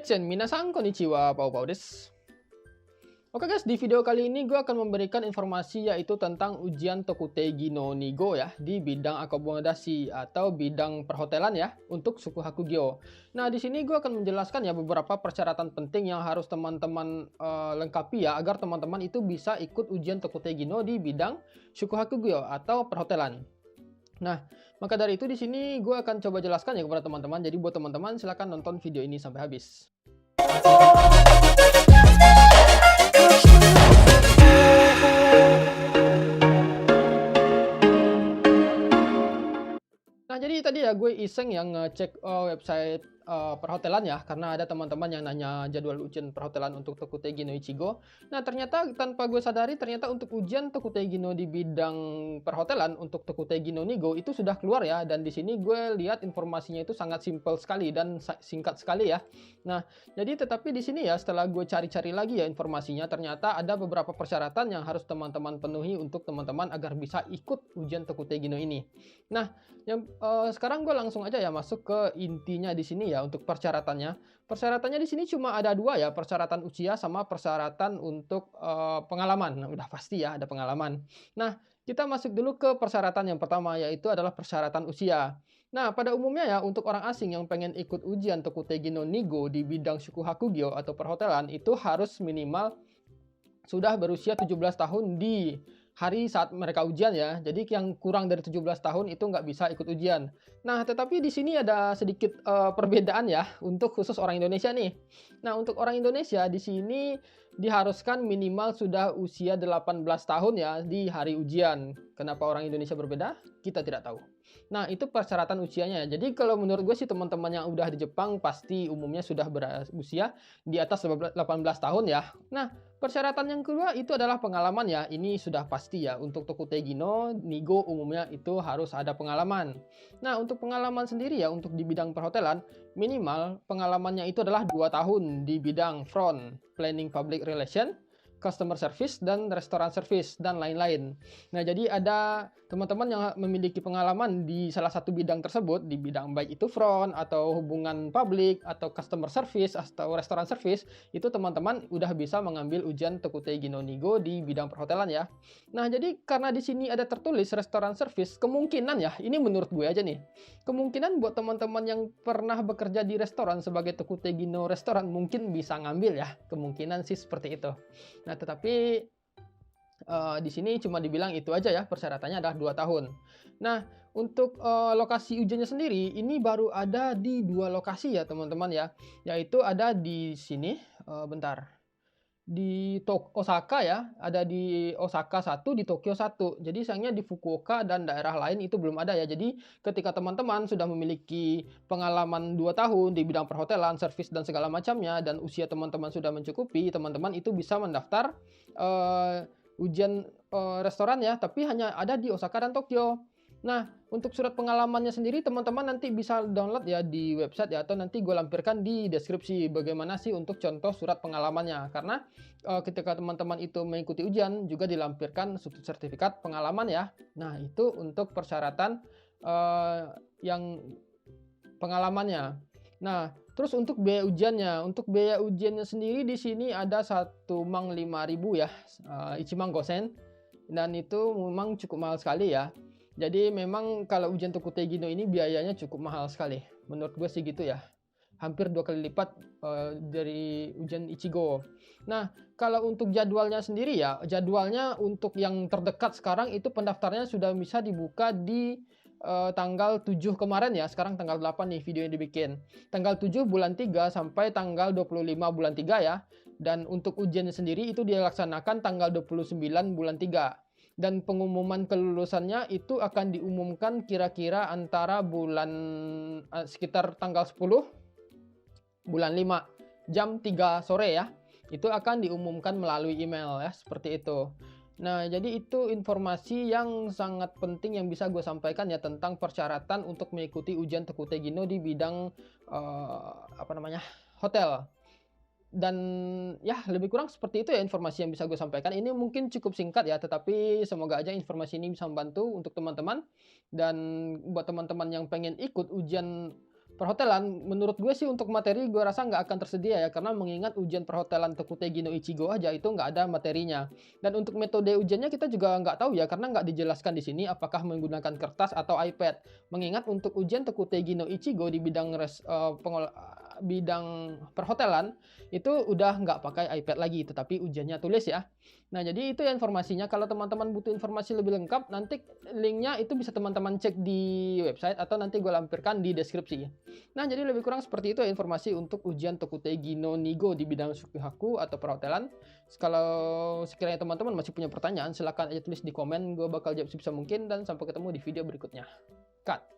Konnichiwa, minasan konnichiwa, pau desu. Oke guys, di video kali ini gue akan memberikan informasi yaitu tentang ujian Tokutegi no Nigo ya di bidang akomodasi atau bidang perhotelan ya untuk Suku Hakugyo. Nah, di sini gue akan menjelaskan ya beberapa persyaratan penting yang harus teman-teman lengkapi ya agar teman-teman itu bisa ikut ujian Tokutegi no di bidang Suku Hakugyo atau perhotelan. Nah, maka dari itu di sini gue akan coba jelaskan ya kepada teman-teman. Jadi buat teman-teman silahkan nonton video ini sampai habis. Nah, jadi tadi ya gue iseng yang ngecek website perhotelan ya, karena ada teman-teman yang nanya jadwal ujian perhotelan untuk Tokutegi no Ichigo. Nah, ternyata tanpa gue sadari, ternyata untuk ujian Tokutegi no di bidang perhotelan untuk Tokutegi no Nigo itu sudah keluar ya, dan di sini gue lihat informasinya itu sangat simpel sekali dan singkat sekali ya. Nah, jadi tetapi di sini ya setelah gue cari-cari lagi ya informasinya, ternyata ada beberapa persyaratan yang harus teman-teman penuhi untuk teman-teman agar bisa ikut ujian Tokutegi no ini. Nah, sekarang gue langsung aja ya masuk ke intinya di sini ya untuk persyaratannya. Persyaratannya di sini cuma ada dua ya, persyaratan usia sama persyaratan untuk pengalaman. Nah, udah pasti ya ada pengalaman. Nah, kita masuk dulu ke persyaratan yang pertama yaitu adalah persyaratan usia. Nah, pada umumnya ya untuk orang asing yang pengen ikut ujian Tokutegi no Nigo di bidang Shuku Hakugyo atau perhotelan itu harus minimal sudah berusia 17 tahun di hari saat mereka ujian ya. Jadi yang kurang dari 17 tahun itu nggak bisa ikut ujian. Nah, tetapi di sini ada sedikit perbedaan ya untuk khusus orang Indonesia nih. Nah, untuk orang Indonesia di sini diharuskan minimal sudah usia 18 tahun ya di hari ujian. Kenapa orang Indonesia berbeda? Kita tidak tahu. Nah, itu persyaratan usianya. Jadi kalau menurut gue sih teman-teman yang udah di Jepang pasti umumnya sudah berusia di atas 18 tahun ya. Nah, persyaratan yang kedua itu adalah pengalaman ya. Ini sudah pasti ya. Untuk Tokutegi no Nigo umumnya itu harus ada pengalaman. Nah, untuk pengalaman sendiri ya untuk di bidang perhotelan minimal pengalamannya itu adalah 2 tahun di bidang front, planning public relation, customer service, dan restoran service, dan lain-lain. Nah, jadi ada teman-teman yang memiliki pengalaman di salah satu bidang tersebut, di bidang baik itu front, atau hubungan publik, atau customer service, atau restoran service, itu teman-teman udah bisa mengambil ujian Tokutegi no Nigo di bidang perhotelan ya. Nah, jadi karena di sini ada tertulis restoran service, kemungkinan ya, ini menurut gue aja nih, kemungkinan buat teman-teman yang pernah bekerja di restoran sebagai Tokutegi no restoran mungkin bisa ngambil ya, kemungkinan sih seperti itu. Nah, tetapi di sini cuma dibilang itu aja ya, persyaratannya adalah 2 tahun. Nah, untuk lokasi ujiannya sendiri, ini baru ada di 2 lokasi ya teman-teman ya, yaitu ada di sini, bentar, di Osaka ya, ada di Osaka 1, di Tokyo 1. Jadi sayangnya di Fukuoka dan daerah lain itu belum ada ya. Jadi ketika teman-teman sudah memiliki pengalaman 2 tahun di bidang perhotelan, servis dan segala macamnya, dan usia teman-teman sudah mencukupi, teman-teman itu bisa mendaftar ujian restoran ya, tapi hanya ada di Osaka dan Tokyo. Nah, untuk surat pengalamannya sendiri teman-teman nanti bisa download ya di website ya, atau nanti gue lampirkan di deskripsi bagaimana sih untuk contoh surat pengalamannya. Karena ketika teman-teman itu mengikuti ujian juga dilampirkan sertifikat pengalaman ya. Nah, itu untuk persyaratan yang pengalamannya. Nah, terus untuk biaya ujiannya sendiri di sini ada 1 mang 5.000 ya, Ichimang Gosen, dan itu memang cukup mahal sekali ya. Jadi memang kalau ujian Tokutegi no ini biayanya cukup mahal sekali. Menurut gue sih gitu ya. Hampir 2 kali lipat dari ujian Ichigo. Nah, kalau untuk jadwalnya sendiri ya, jadwalnya untuk yang terdekat sekarang itu pendaftarnya sudah bisa dibuka di tanggal 7 kemarin ya. Sekarang tanggal 8 nih video yang dibikin. Tanggal 7 bulan 3 sampai tanggal 25 bulan 3 ya. Dan untuk ujiannya sendiri itu dilaksanakan tanggal 29 bulan 3. Dan pengumuman kelulusannya itu akan diumumkan kira-kira antara sekitar tanggal 10 bulan 5 jam 3 sore ya. Itu akan diumumkan melalui email ya, seperti itu. Nah, jadi itu informasi yang sangat penting yang bisa gue sampaikan ya tentang persyaratan untuk mengikuti ujian Tokutegi no di bidang hotel. Dan ya lebih kurang seperti itu ya informasi yang bisa gue sampaikan. Ini mungkin cukup singkat ya, tetapi semoga aja informasi ini bisa membantu untuk teman-teman. Dan buat teman-teman yang pengen ikut ujian perhotelan, menurut gue sih untuk materi gue rasa nggak akan tersedia ya, karena mengingat ujian perhotelan Tokutegi no Ichigo aja itu nggak ada materinya. Dan untuk metode ujiannya kita juga nggak tahu ya, karena nggak dijelaskan di sini apakah menggunakan kertas atau iPad. Mengingat untuk ujian Tokutegi no Ichigo di bidang bidang perhotelan itu udah nggak pakai iPad lagi, tetapi ujiannya tulis ya. Nah, jadi itu ya informasinya. Kalau teman-teman butuh informasi lebih lengkap, nanti linknya itu bisa teman-teman cek di website atau nanti gue lampirkan di deskripsi. Nah, jadi lebih kurang seperti itu ya informasi untuk ujian Tokutegi no Nigo di bidang Sukihaku atau perhotelan. Kalau sekiranya teman-teman masih punya pertanyaan, silahkan aja tulis di komen. Gue bakal jawab sebisa mungkin dan sampai ketemu di video berikutnya. Cut.